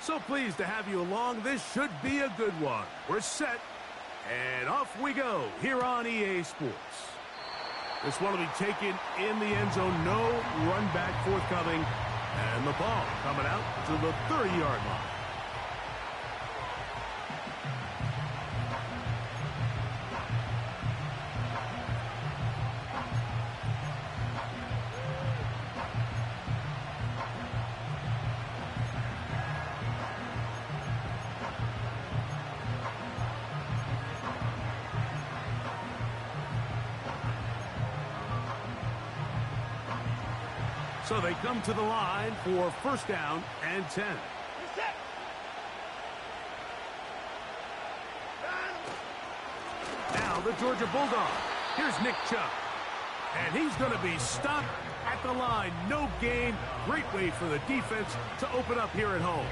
So pleased to have you along. This should be a good one. We're set, and off we go here on EA Sports. This one will be taken in the end zone. No run back forthcoming, and the ball coming out to the 30-yard line. So they come to the line for first down and 10. Now the Georgia Bulldog. Here's Nick Chubb. And he's going to be stopped at the line. No gain. Great way for the defense to open up here at home.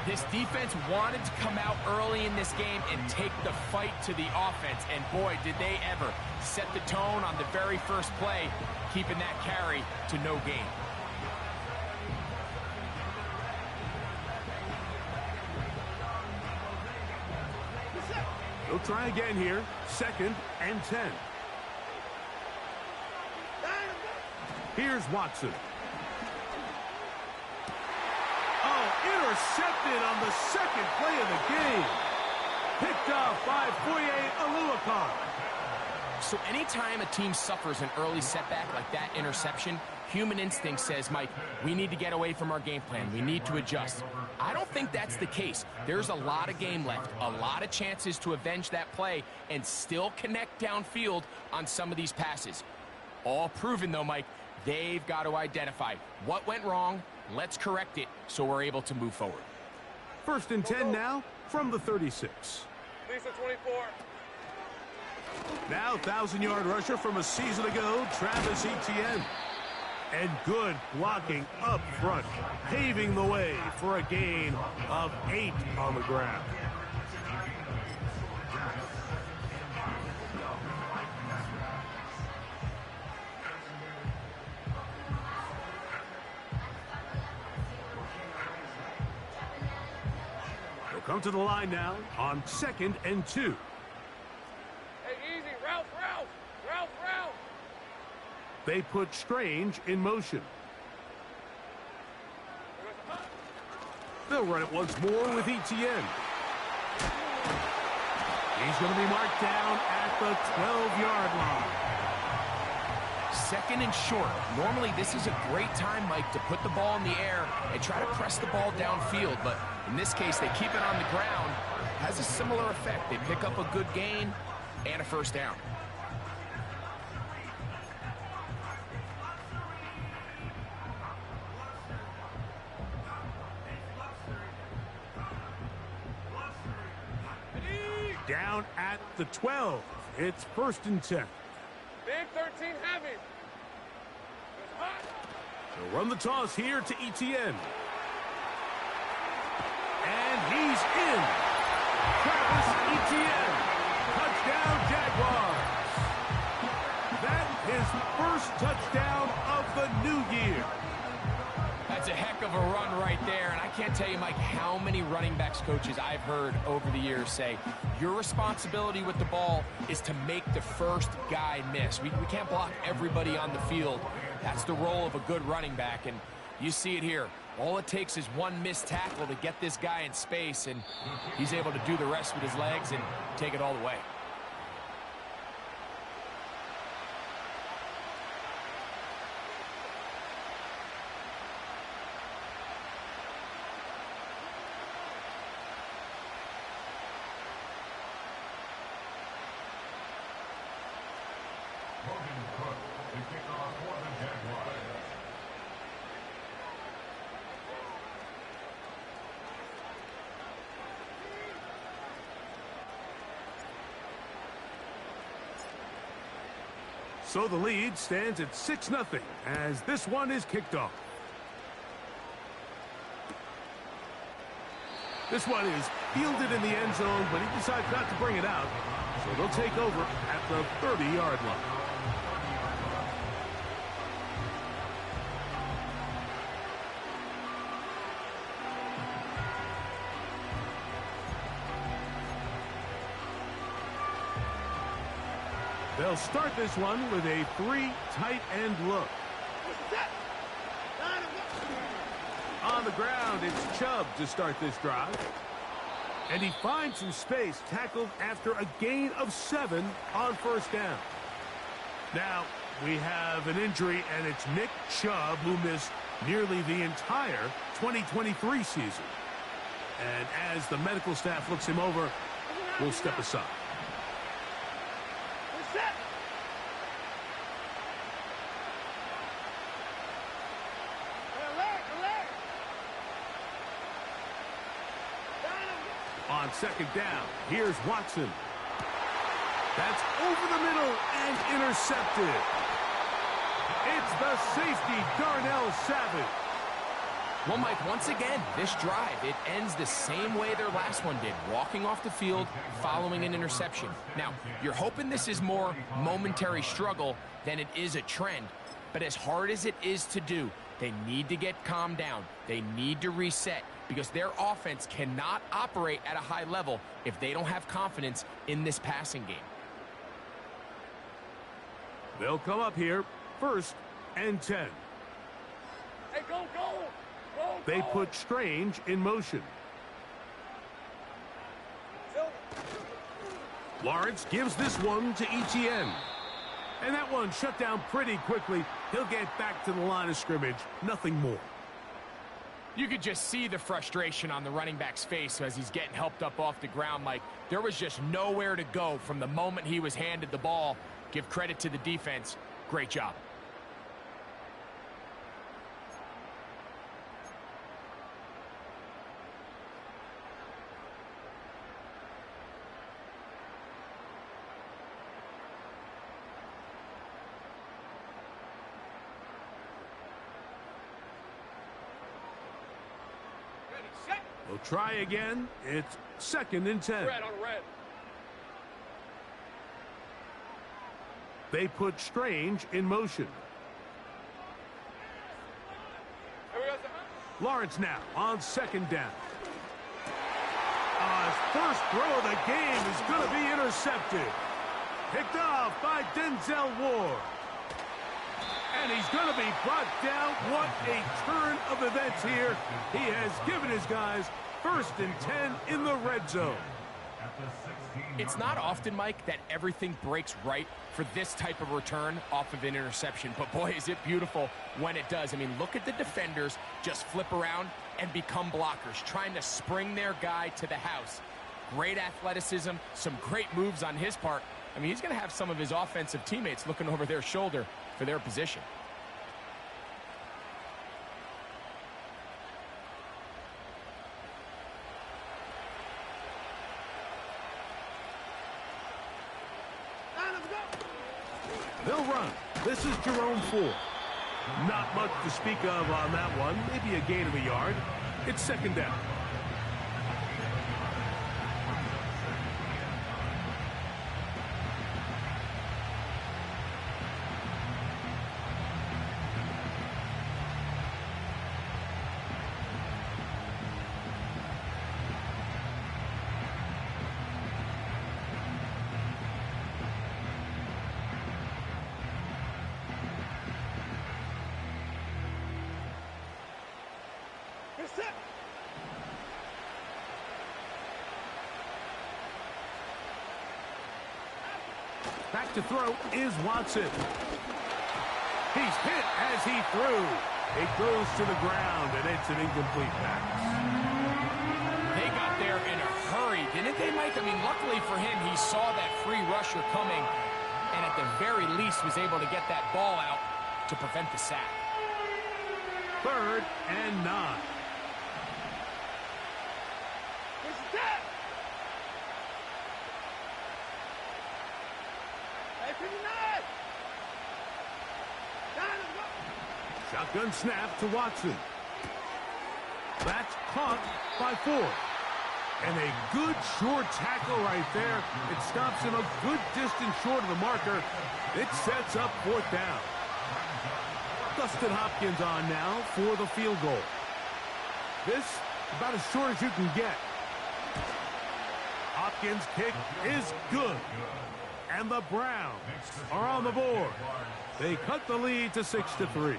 This defense wanted to come out early in this game and take the fight to the offense. And boy, did they ever set the tone on the very first play, keeping that carry to no gain. They'll try again here. Second and 10. Here's Watson. Intercepted on the second play of the game. Picked off by Foye Oluokun. So anytime a team suffers an early setback like that interception, human instinct says, Mike, we need to get away from our game plan. We need to adjust. I don't think that's the case. There's a lot of game left, a lot of chances to avenge that play and still connect downfield on some of these passes. All proven, though, Mike, they've got to identify what went wrong. Let's correct it so we're able to move forward. First and 10 now from the 36. Lisa 24. Now 1,000-yard rusher from a season ago, Travis Etienne. And good blocking up front, paving the way for a gain of 8 on the ground. Come to the line now on second and 2. Hey, easy. Ralph. They put Strange in motion. They'll run it once more with Etienne. He's going to be marked down at the 12-yard line. Second and short. Normally, this is a great time, Mike, to put the ball in the air and try to press the ball downfield. But in this case, they keep it on the ground. Has a similar effect. They pick up a good gain and a first down. Down at the 12. It's first and 10. Big 13 heavy. They'll run the toss here to Etienne. And he's in. Travis Etienne. Touchdown, Jaguars. That's his first touchdown of the new year. That's a heck of a run right there, and I can't tell you, Mike, how many running backs coaches I've heard over the years say, your responsibility with the ball is to make the first guy miss. We can't block everybody on the field. That's the role of a good running back, and you see it here. All it takes is one missed tackle to get this guy in space, and he's able to do the rest with his legs and take it all the way. So the lead stands at 6-0 as this one is kicked off. This one is fielded in the end zone, but he decides not to bring it out. So they'll take over at the 30-yard line. They'll start this one with a 3 tight end look. On the ground, it's Chubb to start this drive. And he finds some space, tackled after a gain of 7 on first down. Now, we have an injury, and it's Nick Chubb, who missed nearly the entire 2023 season. And as the medical staff looks him over, we'll step aside. On second down, here's Watson. That's over the middle and intercepted. It's the safety, Darnell Savage. Well, Mike, once again, this drive, it ends the same way their last one did, walking off the field following an interception. Now, you're hoping this is more momentary struggle than it is a trend, but as hard as it is to do, they need to get calmed down. They need to reset because their offense cannot operate at a high level if they don't have confidence in this passing game. They'll come up here, 1st and 10. Hey, go, go! Go, They go. put Strange in motion. Lawrence gives this one to Etienne. And that one shut down pretty quickly. He'll get back to the line of scrimmage. Nothing more. You could just see the frustration on the running back's face as he's getting helped up off the ground, Mike. There was just nowhere to go from the moment he was handed the ball. Give credit to the defense. Great job. They'll try again. It's 2nd and 10. Red on red. They put Strange in motion. Here we go, sir. Lawrence now on 2nd down. His first throw of the game is going to be intercepted. Picked off by Denzel Ward. And he's going to be brought down. What a turn of events here. He has given his guys 1st and 10 in the red zone. It's not often, Mike, that everything breaks right for this type of return off of an interception. But, boy, is it beautiful when it does. I mean, look at the defenders just flip around and become blockers, trying to spring their guy to the house. Great athleticism, some great moves on his part. I mean, he's going to have some of his offensive teammates looking over their shoulder for their position. They'll run. This is Jerome Ford. Not much to speak of on that one. Maybe a gain of a yard. It's 2nd down. Back to throw is Watson. He's hit as he threw. It goes to the ground, and it's an incomplete pass. They got there in a hurry, didn't they, Mike? I mean, luckily for him, he saw that free rusher coming, and at the very least was able to get that ball out to prevent the sack. 3rd and 9. Shotgun snap to Watson. That's caught by Ford. And a good short tackle right there. It stops him a good distance short of the marker. It sets up fourth down. Dustin Hopkins on now for the field goal. This about as short as you can get. Hopkins' kick is good. And the Browns are on the board. They cut the lead to 6-3.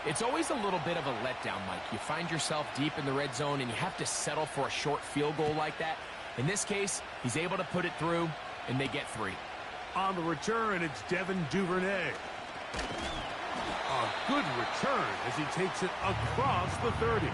It's always a little bit of a letdown, Mike. You find yourself deep in the red zone and you have to settle for a short field goal like that. In this case, he's able to put it through, and they get 3. On the return, it's Devin Duvernay. A good return as he takes it across the 30.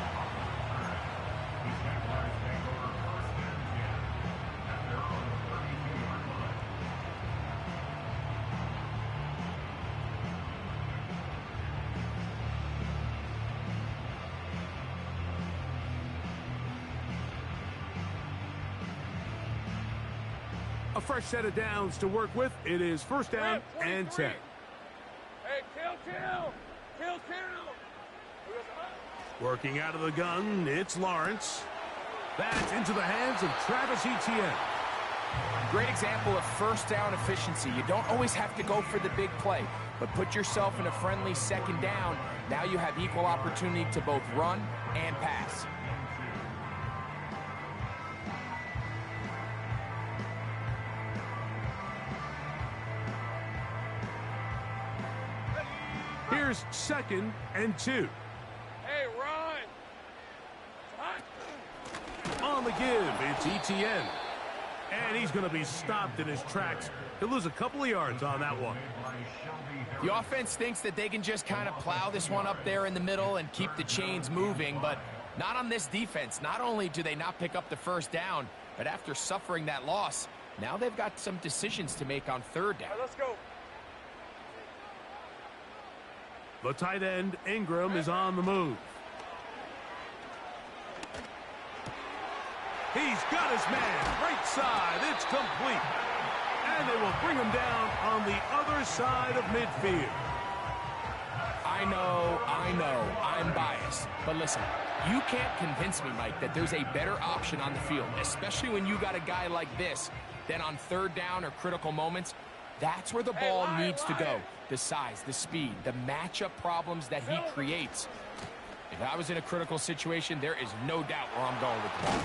A fresh set of downs to work with. It is first down and 10. Hey, kill. Working out of the gun, it's Lawrence. That's into the hands of Travis Etienne. Great example of first down efficiency. You don't always have to go for the big play, but put yourself in a friendly second down. Now you have equal opportunity to both run and pass. Here's second and 2. Hey, run. On the give, it's Etienne. And he's going to be stopped in his tracks. He'll lose a couple of yards on that one. The offense thinks that they can just kind of plow this one up there in the middle and keep the chains moving, but not on this defense. Not only do they not pick up the first down, but after suffering that loss, now they've got some decisions to make on third down. All right, let's go. The tight end, Ingram, is on the move. He's got his man. Right side. It's complete. And they will bring him down on the other side of midfield. I know, I'm biased. But listen, you can't convince me, Mike, that there's a better option on the field, especially when you got a guy like this, than on third down or critical moments. That's where the ball needs to go. The size, the speed, the matchup problems that he creates. If I was in a critical situation, there is no doubt where I'm going with the ball.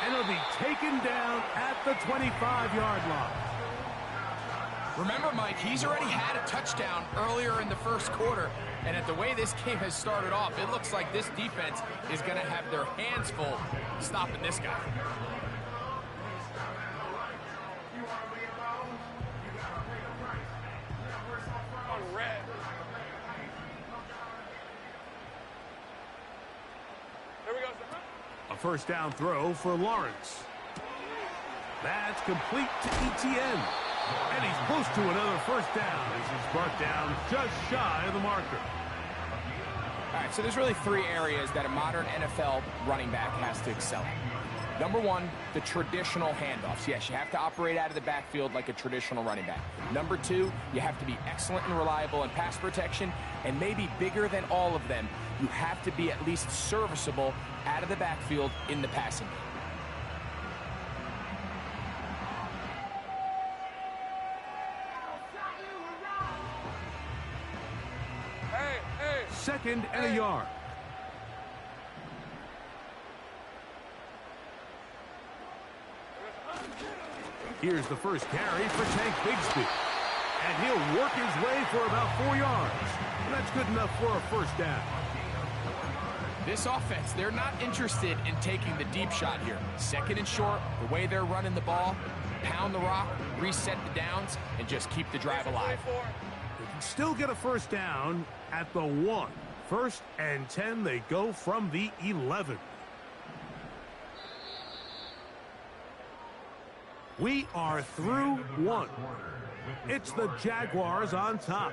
And it'll be taken down at the 25-yard line. Remember, Mike, he's already had a touchdown earlier in the first quarter. And at the way this game has started off, it looks like this defense is going to have their hands full stopping this guy. A first down throw for Lawrence. That's complete to Etienne. And he's close to another first down as he's brought down just shy of the marker. All right, so there's really 3 areas that a modern NFL running back has to excel at. Number 1, the traditional handoffs. Yes, you have to operate out of the backfield like a traditional running back. Number 2, you have to be excellent and reliable in pass protection. And maybe bigger than all of them, you have to be at least serviceable out of the backfield in the passing game. Second and a yard. Here's the first carry for Tank Bigsby. And he'll work his way for about 4 yards. That's good enough for a first down. This offense, they're not interested in taking the deep shot here. Second and short, the way they're running the ball, pound the rock, reset the downs, and just keep the drive alive. They can still get a first down at the 1. First and 10, they go from the 11. We are through 1. It's the Jaguars on top.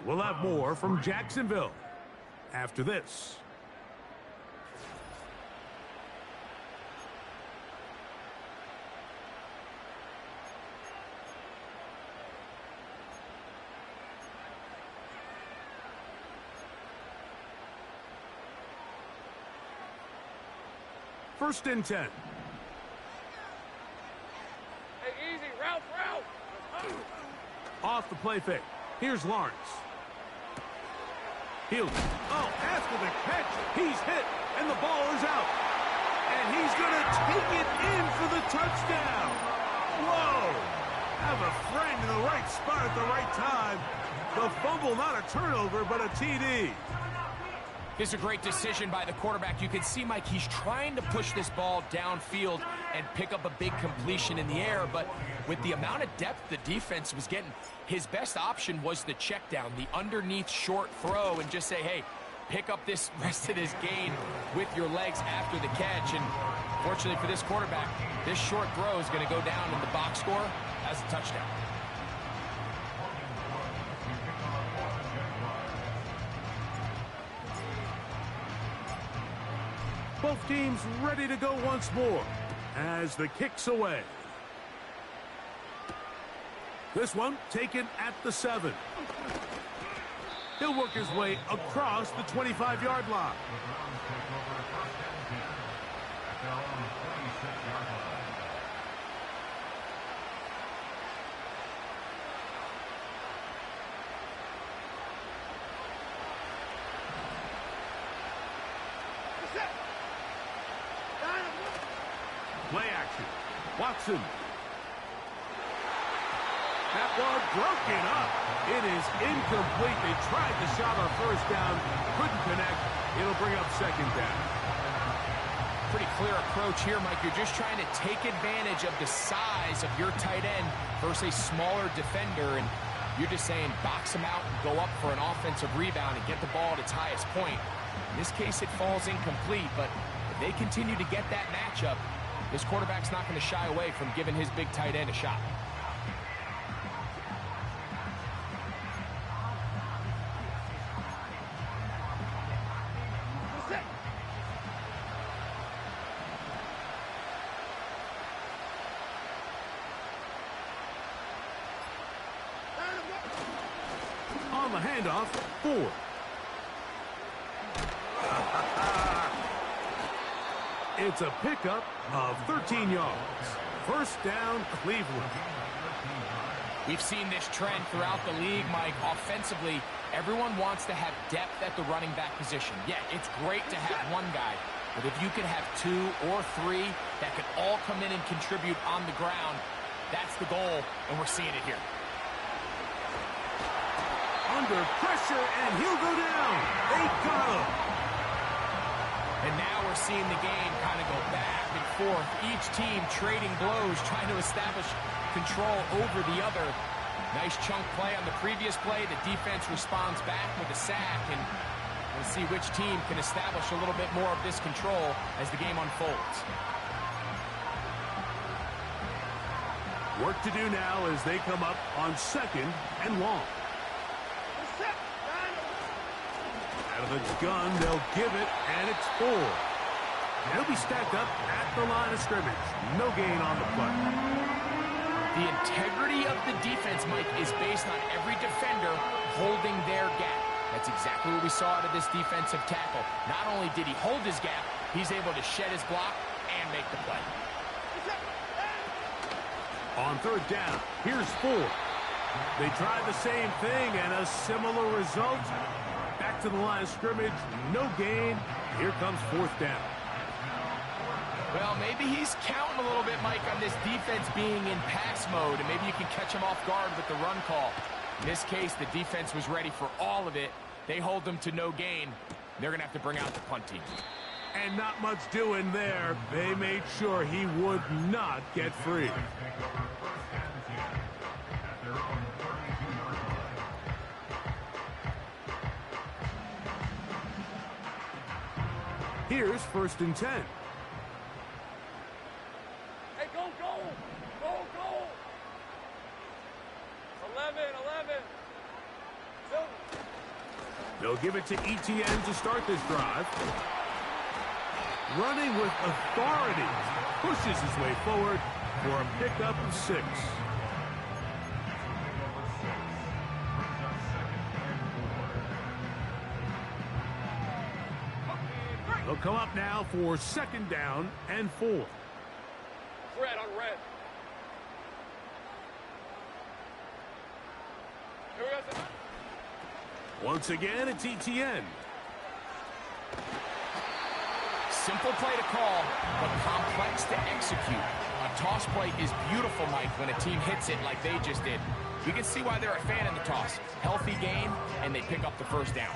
We'll have more from Jacksonville after this. first and 10. Hey, easy. Route. Off the play fake. Here's Lawrence. He'll, after the catch, he's hit, and the ball is out. And he's going to take it in for the touchdown. Whoa! Have a friend in the right spot at the right time. The fumble, not a turnover, but a TD. This is a great decision by the quarterback. You can see, Mike, he's trying to push this ball downfield and pick up a big completion in the air, but with the amount of depth the defense was getting, his best option was the check down, the underneath short throw, and just say, hey, pick up this rest of this gain with your legs after the catch. And fortunately for this quarterback, this short throw is going to go down in the box score as a touchdown. Both teams ready to go once more as the kick's away. This one taken at the 7. He'll work his way across the 25-yard line. Play action. Watson. That ball broken up. It is incomplete. They tried the shot on first down. Couldn't connect. It'll bring up second down. Pretty clear approach here, Mike. You're just trying to take advantage of the size of your tight end versus a smaller defender. And you're just saying box him out and go up for an offensive rebound and get the ball at its highest point. In this case, it falls incomplete. But if they continue to get that matchup, this quarterback's not going to shy away from giving his big tight end a shot. On the handoff, Ford. It's a pickup of 13 yards. First down, Cleveland. We've seen this trend throughout the league, Mike. Offensively, everyone wants to have depth at the running back position. Yeah, it's great to have one guy, but if you can have 2 or 3 that can all come in and contribute on the ground, that's the goal, and we're seeing it here. Under pressure, and he'll go down. They got him. And now we're seeing the game kind of go back and forth. Each team trading blows, trying to establish control over the other. Nice chunk play on the previous play. The defense responds back with a sack, and we'll see which team can establish a little bit more of this control as the game unfolds. Work to do now as they come up on second and long. Out of the gun, they'll give it, and it's 4. They'll be stacked up at the line of scrimmage. No gain on the play. The integrity of the defense, Mike, is based on every defender holding their gap. That's exactly what we saw out of this defensive tackle. Not only did he hold his gap, he's able to shed his block and make the play. On third down, here's Ford. They tried the same thing, and a similar result. Back to the line of scrimmage, no gain. Here comes fourth down. Well, maybe he's counting a little bit, Mike, on this defense being in pass mode, and maybe you can catch him off guard with the run call. In this case, the defense was ready for all of it. They hold them to no gain. They're going to have to bring out the punt team. And not much doing there. They made sure he would not get free. Here's first and 10. Hey, go. 11. They'll give it to ETN to start this drive. Running with authority. Pushes his way forward for a pickup of 6. They'll come up now for 2nd down and 4. Red on red. Here we go, sir. Once again, it's ETN. Simple play to call, but complex to execute. A toss play is beautiful, Mike, when a team hits it like they just did. You can see why they're a fan in the toss. Healthy game, and they pick up the 1st down.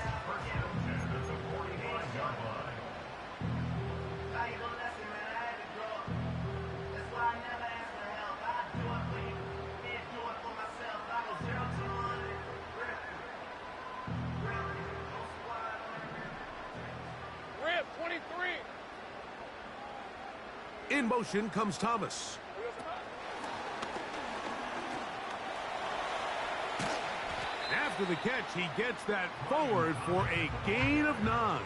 Rip, 23. In motion comes Thomas. After the catch, he gets that forward for a gain of 9.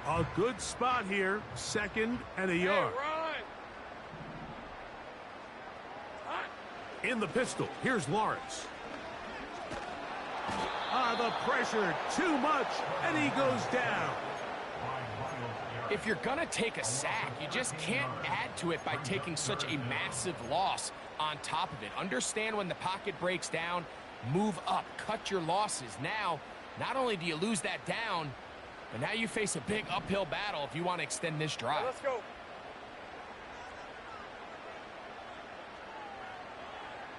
A good spot here, 2nd and a yard. Hey, In the pistol, here's Lawrence. The pressure, too much, and he goes down. If you're going to take a sack, you just can't add to it by taking such a massive loss on top of it. Understand when the pocket breaks down, move up, cut your losses. Now, not only do you lose that down, but now you face a big uphill battle if you want to extend this drive. let's go.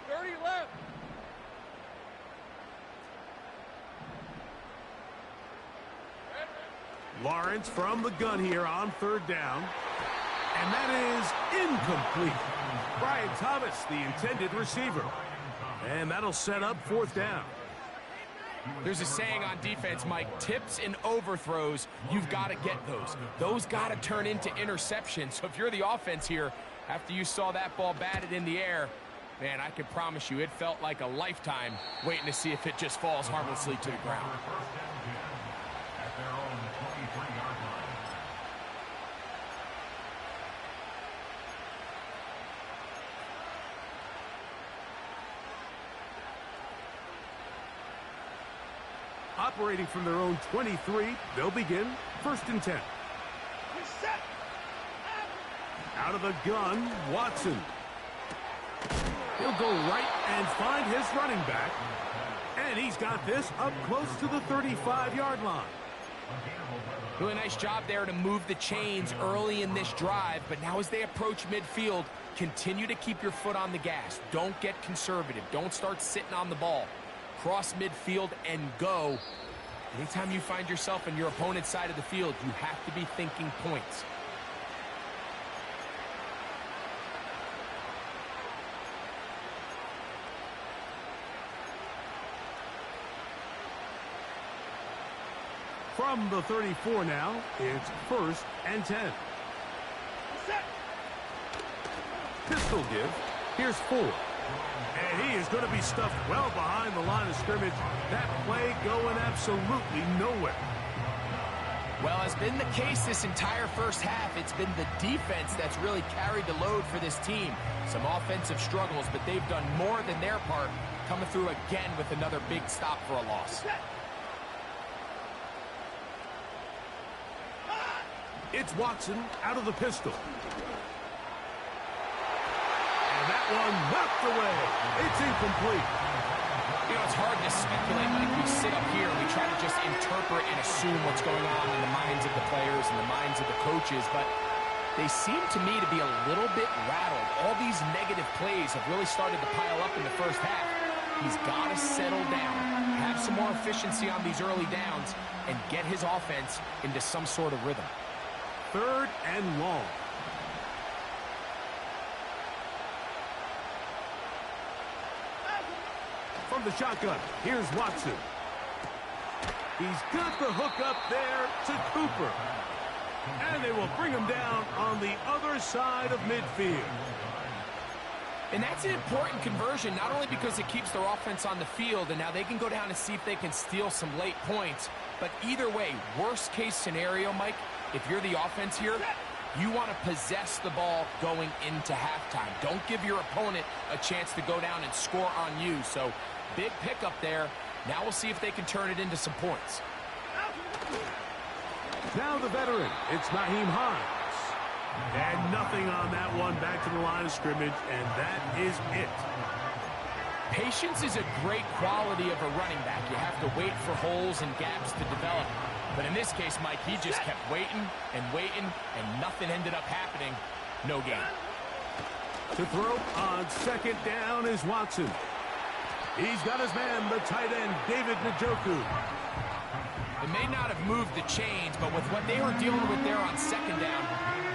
30 left. Lawrence from the gun here on 3rd down. And that is incomplete. Brian Thomas, the intended receiver. And that'll set up 4th down. There's a saying on defense, Mike, tips and overthrows, you've got to get those. Those got to turn into interceptions. So if you're the offense here, after you saw that ball batted in the air, man, I can promise you it felt like a lifetime waiting to see if it just falls harmlessly to the ground. Operating from their own 23, they'll begin 1st and 10. Out of the gun, Watson. He'll go right and find his running back. And he's got this up close to the 35-yard line. Really nice job there to move the chains early in this drive, but now as they approach midfield, continue to keep your foot on the gas. Don't get conservative. Don't start sitting on the ball. Cross midfield and go. Anytime you find yourself on your opponent's side of the field, you have to be thinking points. From the 34 now, it's 1st and 10. Pistol give. Here's 4. And he is going to be stuffed well behind the line of scrimmage. That play going absolutely nowhere. Well, as been the case this entire first half, it's been the defense that's really carried the load for this team. Some offensive struggles, but they've done more than their part, coming through again with another big stop for a loss. It's Watson out of the pistol. And that one knocked away. It's incomplete. You know, it's hard to speculate. Like, we sit up here and we try to just interpret and assume what's going on in the minds of the players and the minds of the coaches, but they seem to me to be a little bit rattled. All these negative plays have really started to pile up in the first half. He's got to settle down, have some more efficiency on these early downs, and get his offense into some sort of rhythm. 3rd and long. From the shotgun, here's Watson. He's got the hook up there to Cooper. And they will bring him down on the other side of midfield. And that's an important conversion, not only because it keeps their offense on the field, and now they can go down and see if they can steal some late points. But either way, worst case scenario, Mike, if you're the offense here, you want to possess the ball going into halftime. Don't give your opponent a chance to go down and score on you. So big pickup there. Now we'll see if they can turn it into some points. Now the veteran, it's Nyheim Hines. And nothing on that one, back to the line of scrimmage, and that is it. Patience is a great quality of a running back. You have to wait for holes and gaps to develop. But in this case, Mike, he just kept waiting and waiting, and nothing ended up happening. No gain. To throw on second down is Watson. He's got his man, the tight end, David Njoku. It may not have moved the chains, but with what they were dealing with there on second down,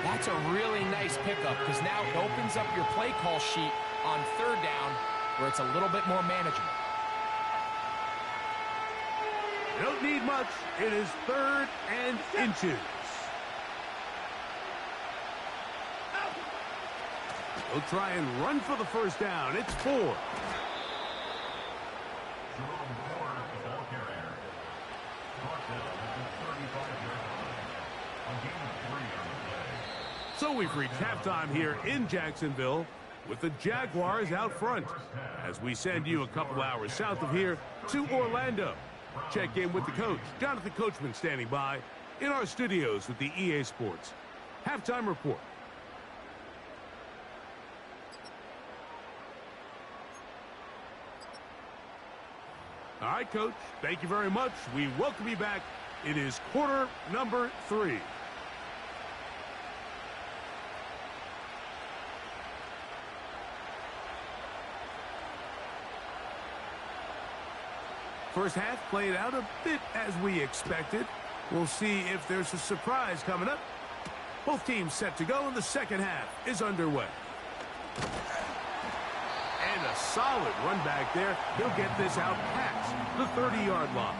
that's a really nice pickup, because now it opens up your play call sheet on third down where it's a little bit more manageable. You don't need much. It is 3rd and inches. They'll try and run for the first down. It's 4. So we've reached halftime here in Jacksonville with the Jaguars out front as we send you a couple hours south of here to Orlando. Check in with the coach, Jonathan Coachman, standing by in our studios with the EA Sports Halftime Report. All right, Coach, thank you very much. We welcome you back. It is quarter number 3. First half played out a bit as we expected. We'll see if there's a surprise coming up. Both teams set to go, and the second half is underway. And a solid run back there. He'll get this out past the 30-yard line.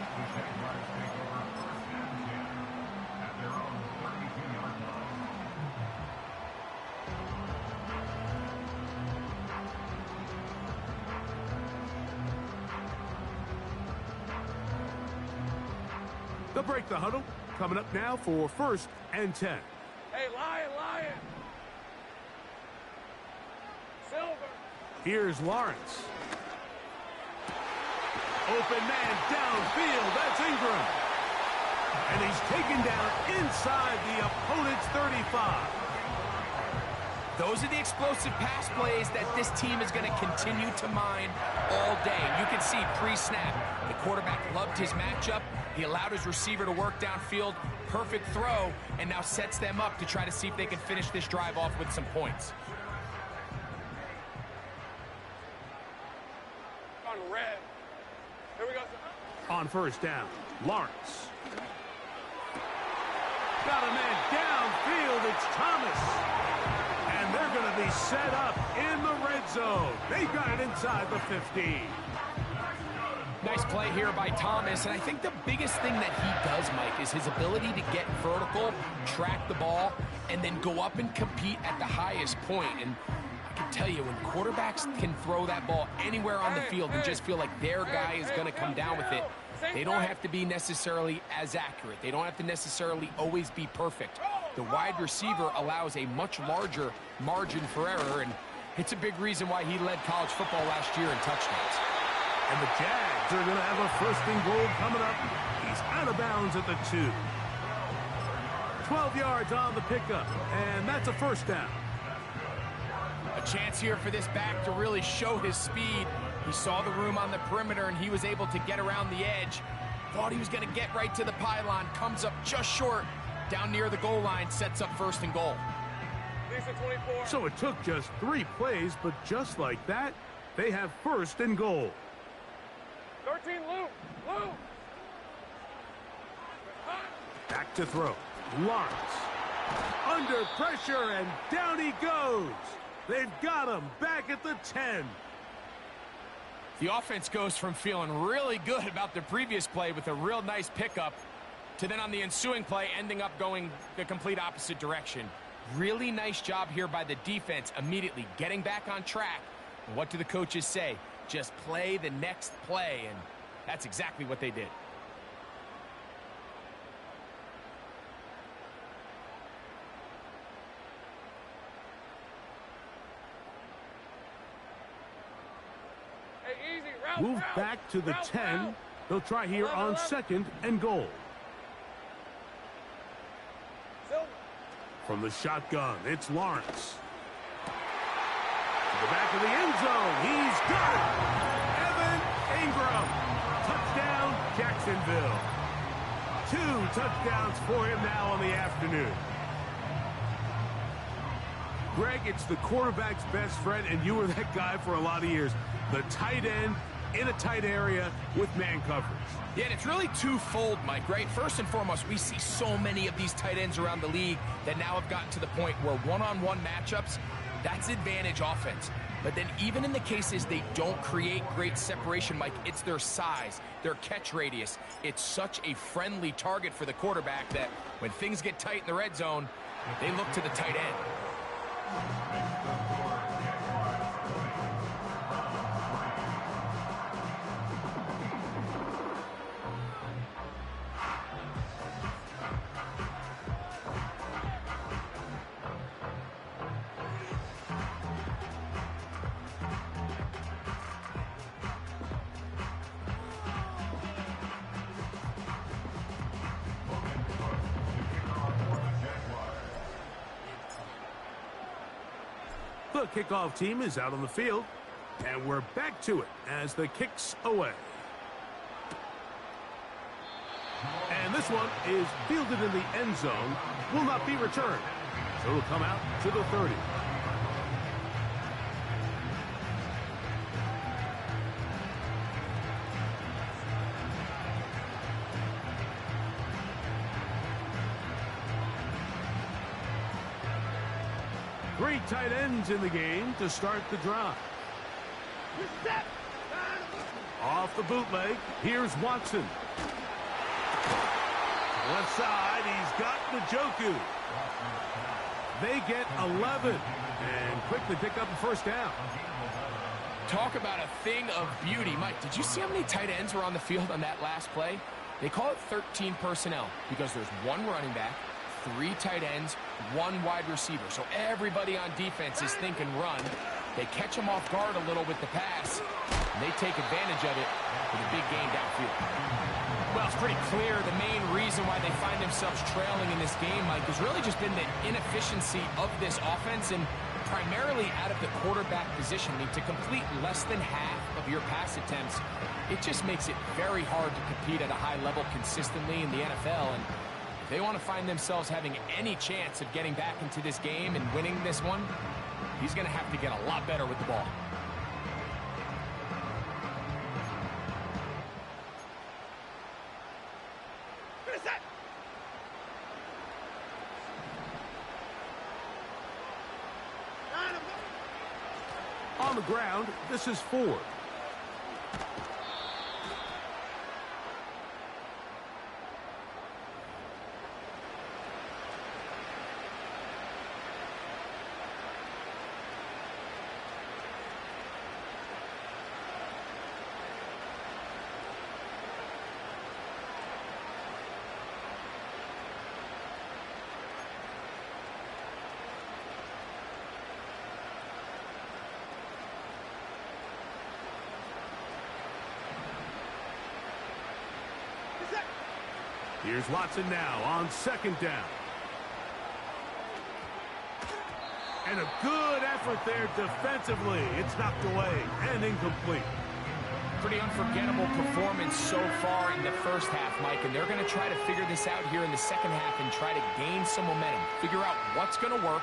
They'll break the huddle. Coming up now for 1st and 10. Hey, Lion! Silver! Here's Lawrence. Open man downfield. That's Ingram. And he's taken down inside the opponent's 35. Those are the explosive pass plays that this team is going to continue to mine all day. You can see pre-snap, the quarterback loved his matchup. He allowed his receiver to work downfield. Perfect throw, and now sets them up to try to see if they can finish this drive off with some points. On red. Here we go. On first down, Lawrence. Got a man downfield. It's Thomas. And they're going to be set up in the red zone. They got it inside the 15. Nice play here by Thomas, and I think the biggest thing that he does, Mike, is his ability to get vertical, track the ball, and then go up and compete at the highest point. And I can tell you, when quarterbacks can throw that ball anywhere on the field and just feel like their guy is going to come down with it, they don't have to be necessarily as accurate. They don't have to necessarily always be perfect. The wide receiver allows a much larger margin for error, and it's a big reason why he led college football last year in touchdowns. And the Jags are going to have a 1st and goal coming up. He's out of bounds at the 2. 12 yards on the pickup, and that's a 1st down. A chance here for this back to really show his speed. He saw the room on the perimeter, and he was able to get around the edge. Thought he was going to get right to the pylon. Comes up just short. Down near the goal line, sets up 1st and goal. So it took just 3 plays, but just like that, they have 1st and goal. 13, Luke! Back to throw. Lawrence. Under pressure, and down he goes. They've got him back at the 10. The offense goes from feeling really good about the previous play with a real nice pickup to then on the ensuing play ending up going the complete opposite direction. Really nice job here by the defense, immediately getting back on track And what do the coaches say? Just play the next play, and that's exactly what they did. Hey, easy. Route, Move route. back to the Route, 10. route. They'll try here 11, on 11. 2nd and goal. Silver. From the shotgun, it's Lawrence. To the back of the end zone. He's got it. Evan Ingram. Touchdown, Jacksonville. 2 touchdowns for him now on the afternoon. Greg, it's the quarterback's best friend, and you were that guy for a lot of years. The tight end in a tight area with man coverage. Yeah, and it's really twofold, Mike, right? First and foremost, we see so many of these tight ends around the league that now have gotten to the point where one-on-one matchups, that's advantage offense. But then even in the cases they don't create great separation, Mike, it's their size, their catch radius. It's such a friendly target for the quarterback that when things get tight in the red zone, they look to the tight end. The kickoff team is out on the field, and we're back to it as the kick's away. And this one is fielded in the end zone, will not be returned. So it'll come out to the 30. Three tight ends in the game to start the drive. Off the bootleg, here's Watson. Left side, he's got Njoku. They get 11 and quickly pick up a first down. Talk about a thing of beauty. Mike, did you see how many tight ends were on the field on that last play? They call it 13 personnel because there's one running back, 3 tight ends, 1 wide receiver. So everybody on defense is thinking run. They catch them off guard a little with the pass, and they take advantage of it with a big gain downfield. Well, it's pretty clear the main reason why they find themselves trailing in this game, Mike, has really just been the inefficiency of this offense and primarily out of the quarterback position. I mean, to complete less than half of your pass attempts, it just makes it very hard to compete at a high level consistently in the NFL. And if they want to find themselves having any chance of getting back into this game and winning this one, he's going to have to get a lot better with the ball. On the ground, this is Ford. Here's Watson now on second down. And a good effort there defensively. It's knocked away and incomplete. Pretty unforgettable performance so far in the first half, Mike, and they're going to try to figure this out here in the second half and try to gain some momentum. Figure out what's going to work,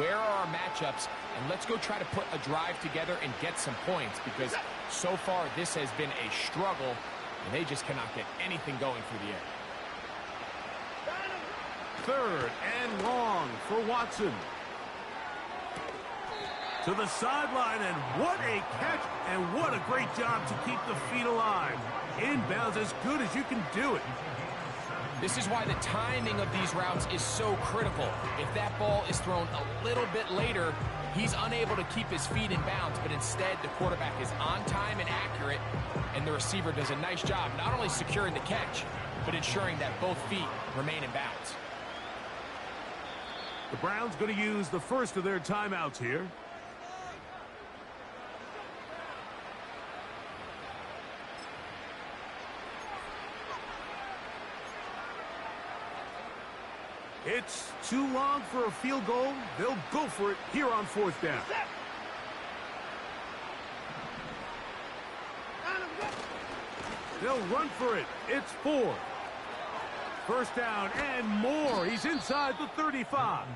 where are our matchups, and let's go try to put a drive together and get some points because so far this has been a struggle, and they just cannot get anything going through the air. Third and long for Watson. To the sideline, and what a catch, and what a great job to keep the feet alive. Inbounds as good as you can do it. This is why the timing of these routes is so critical. If that ball is thrown a little bit later, He's unable to keep his feet in bounds, but instead the quarterback is on time and accurate, and the receiver does a nice job not only securing the catch, but ensuring that both feet remain in bounds. The Browns going to use the first of their timeouts here. It's too long for a field goal. They'll go for it here on fourth down. They'll run for it. It's 4. First down and more. He's inside the 35.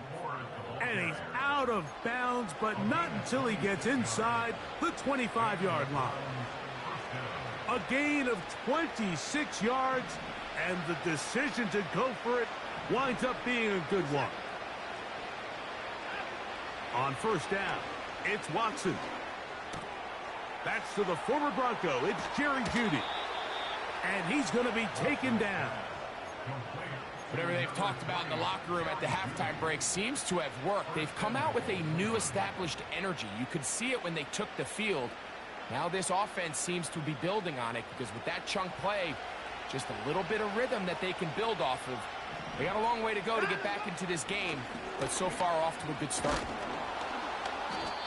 And he's out of bounds, but not until he gets inside the 25-yard line. A gain of 26 yards, and the decision to go for it winds up being a good one. On first down, it's Watson. That's to the former Bronco. It's Jerry Jeudy. And he's going to be taken down. Whatever they've talked about in the locker room at the halftime break seems to have worked. They've come out with a new established energy. You could see it when they took the field. Now this offense seems to be building on it, because with that chunk play, just a little bit of rhythm that they can build off of. They got a long way to go to get back into this game, but so far off to a good start.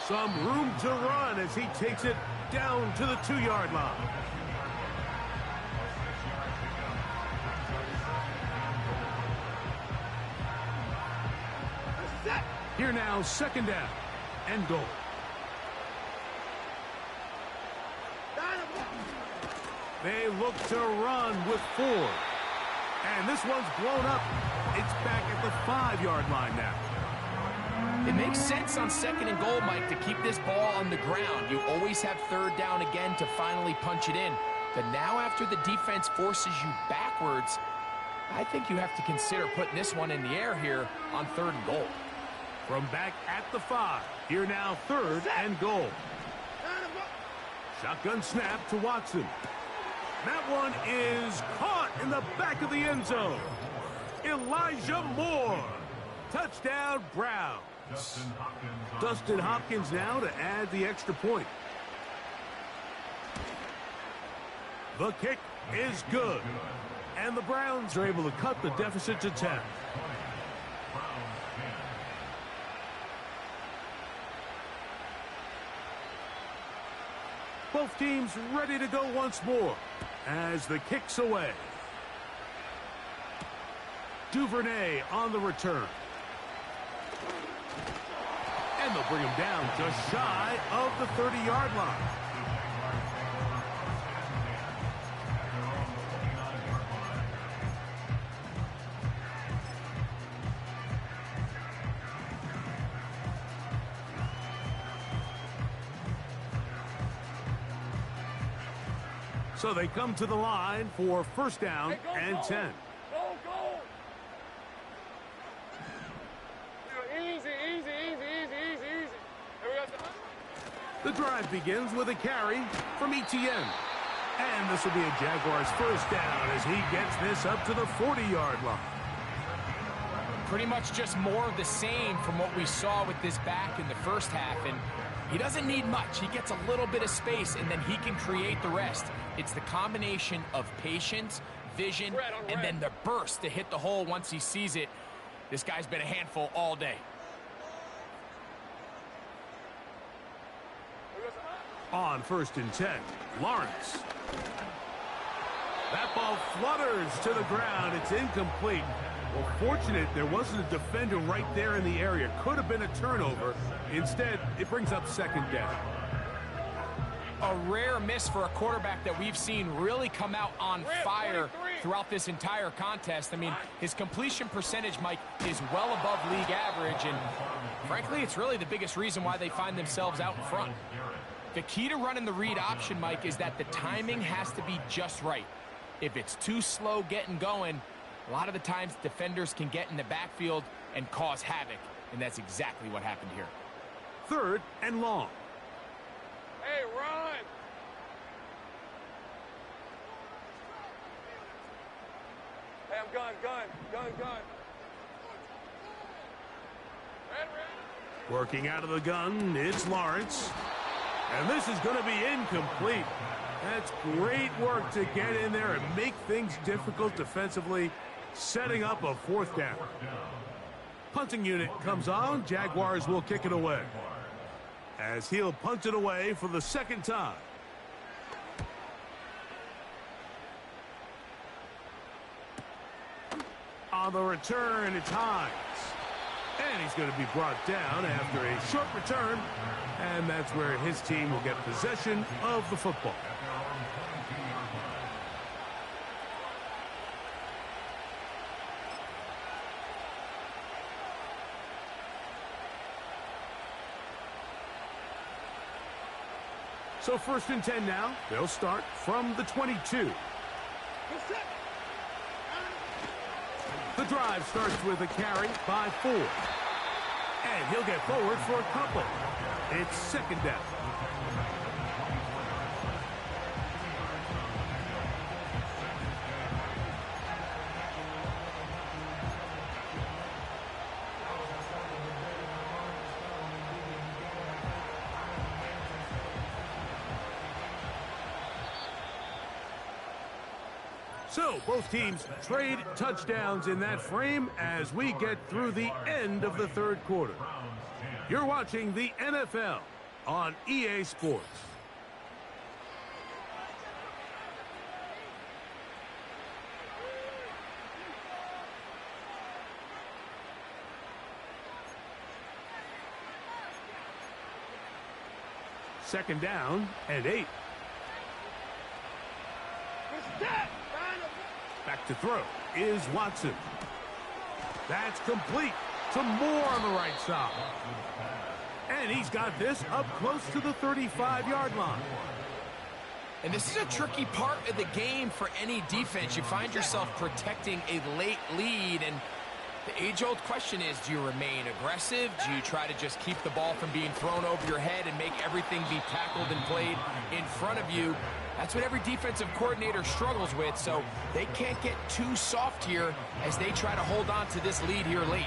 Some room to run as he takes it down to the 2-yard line. Here now, second down and goal. They look to run with 4. And this one's blown up. It's back at the 5-yard line now. It makes sense on second and goal, Mike, to keep this ball on the ground. You always have third down again to finally punch it in. But now after the defense forces you backwards, I think you have to consider putting this one in the air here on third and goal. From back at the 5, here now third and goal. Shotgun snap to Watson. That one is caught in the back of the end zone. Elijah Moore. Touchdown, Browns. Dustin Hopkins now to add the extra point. The kick is good. And the Browns are able to cut the deficit to 10. Both teams ready to go once more as the kick's away. Duvernay on the return. And they'll bring him down just shy of the 30-yard line. So they come to the line for first down and 10. Go, go. Easy, easy, easy, easy, easy, easy. Here we go. The drive begins with a carry from Etienne. And this will be a Jaguars first down as he gets this up to the 40-yard line. Pretty much just more of the same from what we saw with this back in the first half. And he doesn't need much. He gets a little bit of space, and then he can create the rest. It's the combination of patience, vision, and then the burst to hit the hole once he sees it. This guy's been a handful all day. On first and 10, Lawrence. That ball flutters to the ground. It's incomplete. Well, fortunate there wasn't a defender right there in the area. Could have been a turnover. Instead, it brings up second down. A rare miss for a quarterback that we've seen really come out on fire throughout this entire contest. I mean, his completion percentage, Mike, is well above league average, and frankly, it's really the biggest reason why they find themselves out in front. The key to running the read option, Mike, is that the timing has to be just right. If it's too slow getting going, a lot of the times defenders can get in the backfield and cause havoc, and that's exactly what happened here. Third and long. Hey, run. Hey, I'm gun. Red. Working out of the gun, it's Lawrence. And this is going to be incomplete. That's great work to get in there and make things difficult defensively, setting up a fourth down. Punting unit comes on. Jaguars will kick it away, as he'll punt it away for the second time. On the return, it's Hines. And he's going to be brought down after a short return. And that's where his team will get possession of the football. So 1st and 10 now. They'll start from the 22. The drive starts with a carry by 4. And he'll get forward for a couple. It's 2nd down. So, both teams trade touchdowns in that frame as we get through the end of the 3rd quarter. You're watching the NFL on EA Sports. Second down and 8. Back to throw is Watson. That's complete to Moore on the right side. And he's got this up close to the 35-yard line. And this is a tricky part of the game for any defense. You find yourself protecting a late lead, and the age-old question is, do you remain aggressive? Do you try to just keep the ball from being thrown over your head and make everything be tackled and played in front of you? That's what every defensive coordinator struggles with, so they can't get too soft here as they try to hold on to this lead here late.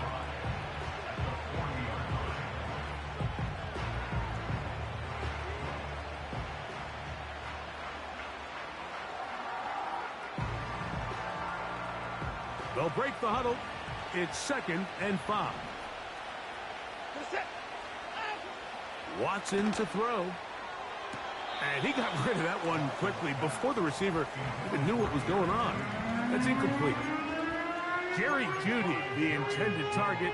They'll break the huddle. It's 2nd and 5. Watson to throw. And he got rid of that one quickly before the receiver even knew what was going on. That's incomplete. Jerry Jeudy, the intended target.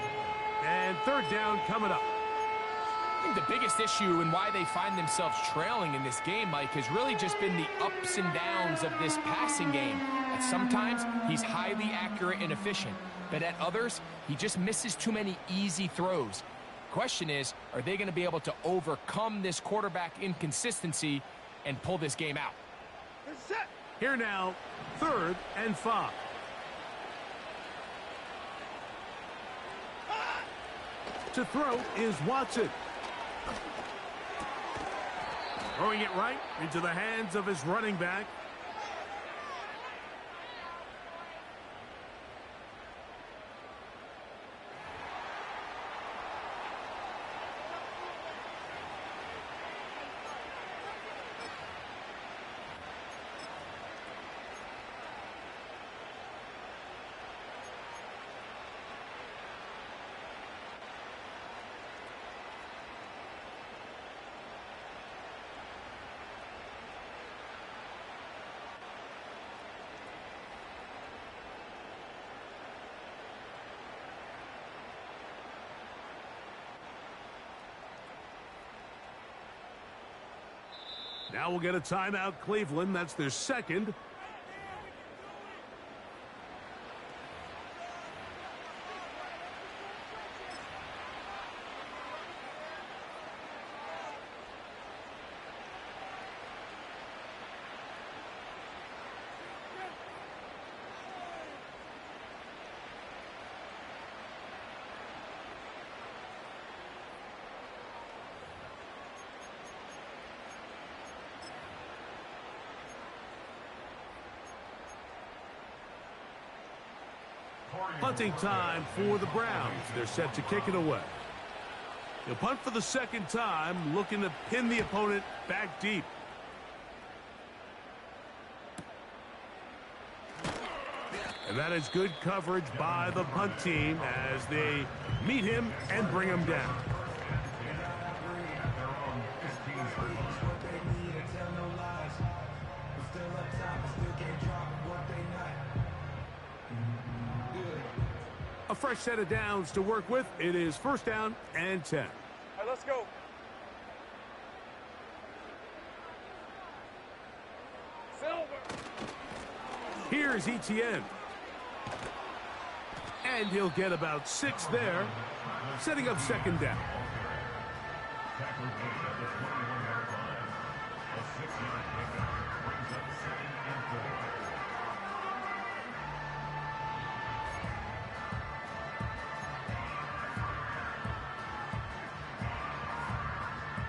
And 3rd down coming up. I think the biggest issue and why they find themselves trailing in this game, Mike, has really just been the ups and downs of this passing game. At sometimes, he's highly accurate and efficient. But at others, he just misses too many easy throws. Question is, are they going to be able to overcome this quarterback inconsistency and pull this game out? Here now, 3rd and 5. To throw is Watson. Throwing it right into the hands of his running back. Now we'll get a timeout, Cleveland. That's their 2nd. Punting time for the Browns. They're set to kick it away. He'll punt for the second time, looking to pin the opponent back deep. And that is good coverage by the punt team as they meet him and bring him down. A fresh set of downs to work with. It is first down and 10. All right, let's go. Silver. Here's Etienne. And he'll get about 6 there, setting up second down.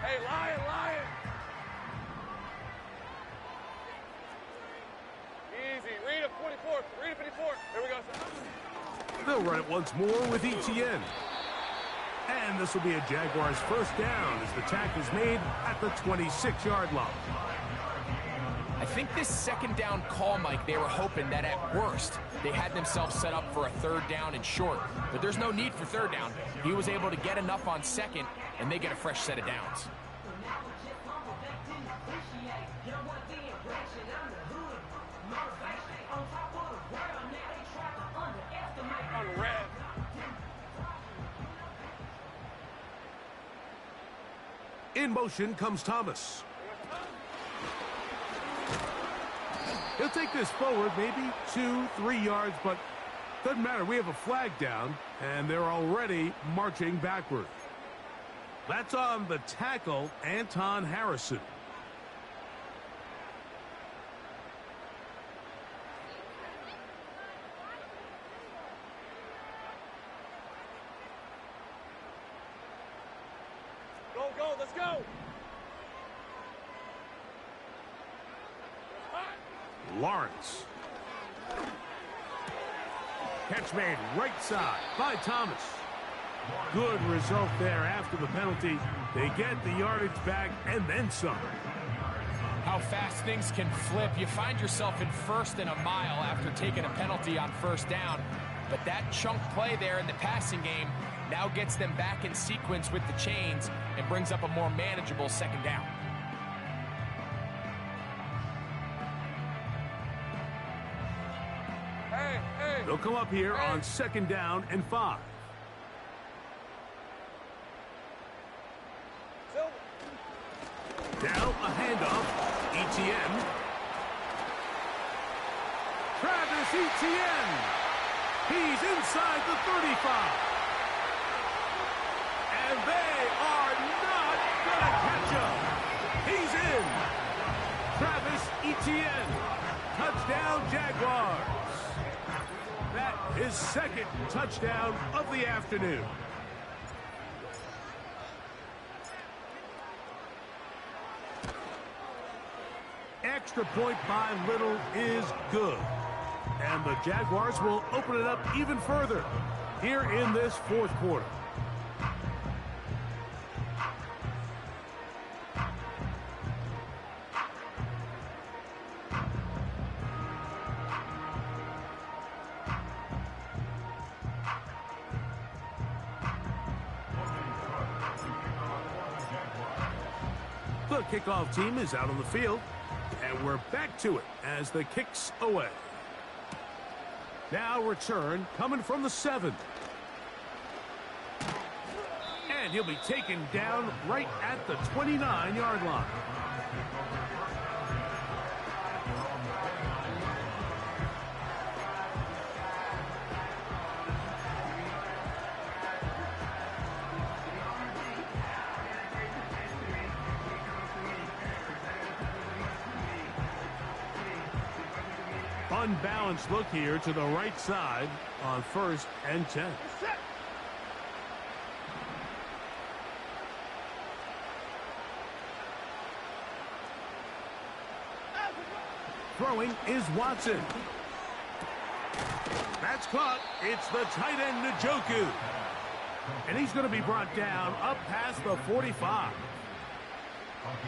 Hey, Lion. Easy. Read it, 44. Read it, 54. Here we go, sir. They'll run it once more with Etienne. And this will be a Jaguars first down as the tackle is made at the 26-yard line. I think this second down call, Mike, they were hoping that at worst they had themselves set up for a third down and short. But there's no need for third down. He was able to get enough on second, and they get a fresh set of downs. On red. In motion comes Thomas. He'll take this forward, maybe 2-3 yards, but doesn't matter. We have a flag down, and they're already marching backward. That's on the tackle, Anton Harrison. Go, let's go. Lawrence. Catch made right side by Thomas. Good result there after the penalty. They get the yardage back and then some. How fast things can flip. You find yourself in first and a mile after taking a penalty on first down. But that chunk play there in the passing game now gets them back in sequence with the chains and brings up a more manageable second down. Hey. They'll come up here on second down and 5. Silver. Now a handoff. Etienne. Travis Etienne. He's inside the 35. And they are not going to catch him. He's in. Travis Etienne. Touchdown, Jaguars. That is second touchdown of the afternoon. Extra point by Little is good. And the Jaguars will open it up even further here in this fourth quarter. The kickoff team is out on the field, and we're back to it as the kick's away. Now return coming from the 7. And he'll be taken down right at the 29-yard line. Unbalanced look here to the right side on first and 10. Throwing is Watson. That's caught. It's the tight end, Njoku. And he's going to be brought down up past the 45.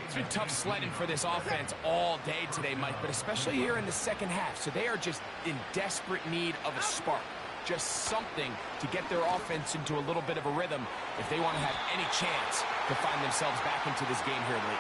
It's been tough sledding for this offense all day today, Mike, but especially here in the second half. So they are just in desperate need of a spark, just something to get their offense into a little bit of a rhythm if they want to have any chance to find themselves back into this game here late.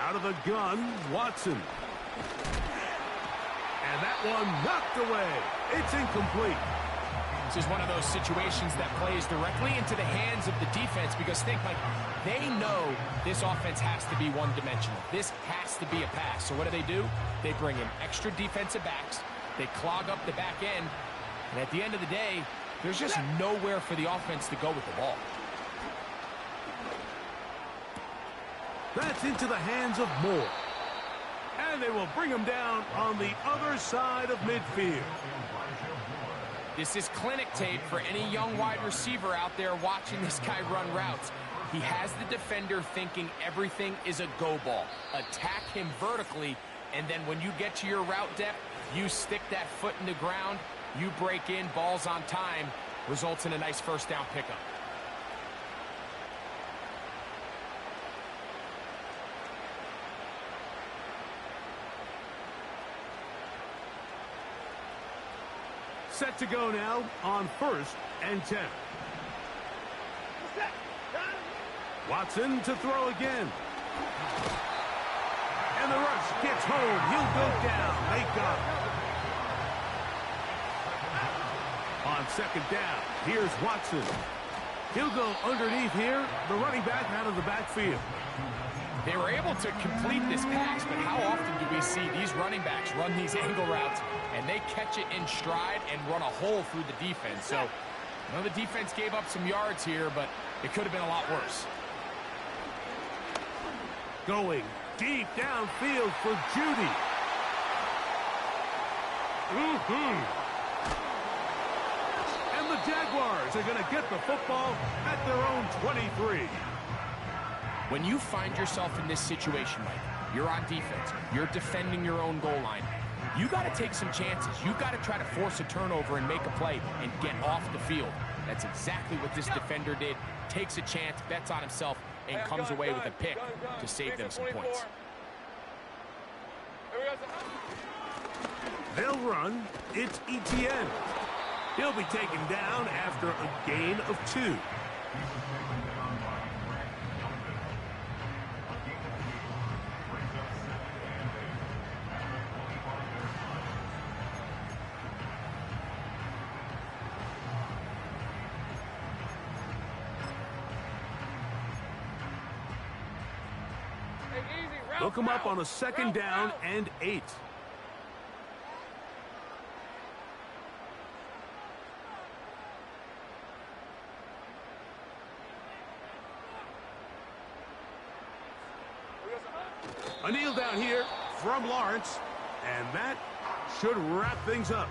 Out of the gun, Watson. And that one knocked away. It's incomplete. This is one of those situations that plays directly into the hands of the defense because think, like, they know this offense has to be one-dimensional. This has to be a pass. So what do? They bring in extra defensive backs. They clog up the back end. And at the end of the day, there's just nowhere for the offense to go with the ball. That's into the hands of Moore. And they will bring him down on the other side of midfield. This is clinic tape for any young wide receiver out there watching this guy run routes. He has the defender thinking everything is a go ball. Attack him vertically, and then when you get to your route depth, you stick that foot in the ground, you break in, balls on time, results in a nice first down pickup. Set to go now on 1st and 10. Watson to throw again. And the rush gets home. He'll go down. They got him. On 2nd down, here's Watson. He'll go underneath here. The running back out of the backfield. They were able to complete this pass, but how often do we see these running backs run these angle routes and they catch it in stride and run a hole through the defense? So, I know the defense gave up some yards here, but it could have been a lot worse. Going deep downfield for Judy. And the Jaguars are going to get the football at their own 23. When you find yourself in this situation, Mike, you're on defense, you're defending your own goal line, you got to take some chances. You got to try to force a turnover and make a play and get off the field. That's exactly what this defender did. Takes a chance, bets on himself, and comes away with a pick to save them some points. They'll run. It's Etienne. He'll be taken down after a gain of 2. They'll come up on a 2nd down and 8. A kneel down here from Lawrence, and that should wrap things up.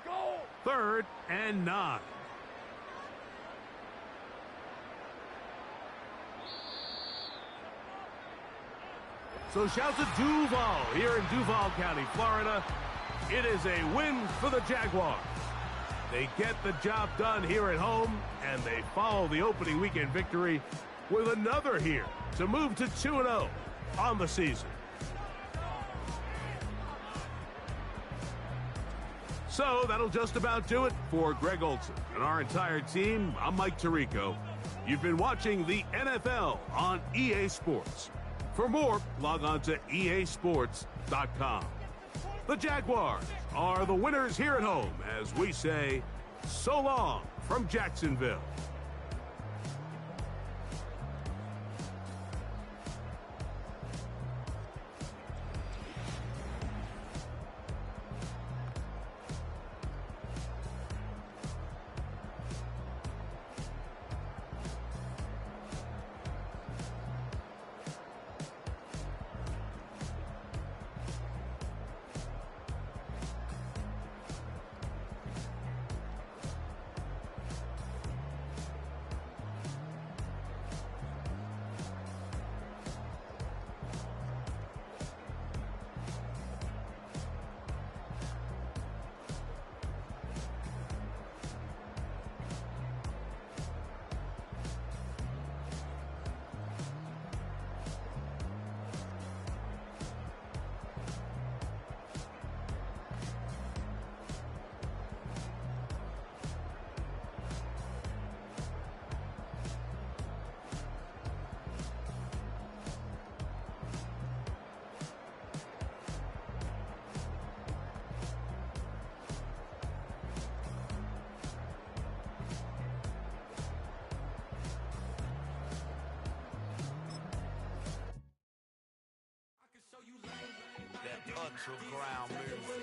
Go! 3rd and 9. So shout to Duval here in Duval County, Florida. It is a win for the Jaguars. They get the job done here at home, and they follow the opening weekend victory with another here to move to 2-0 on the season. So that'll just about do it for Greg Olson and our entire team. I'm Mike Tirico. You've been watching the NFL on EA Sports. For more, log on to easports.com. The Jaguars are the winners here at home as we say, so long from Jacksonville. That punch ground move.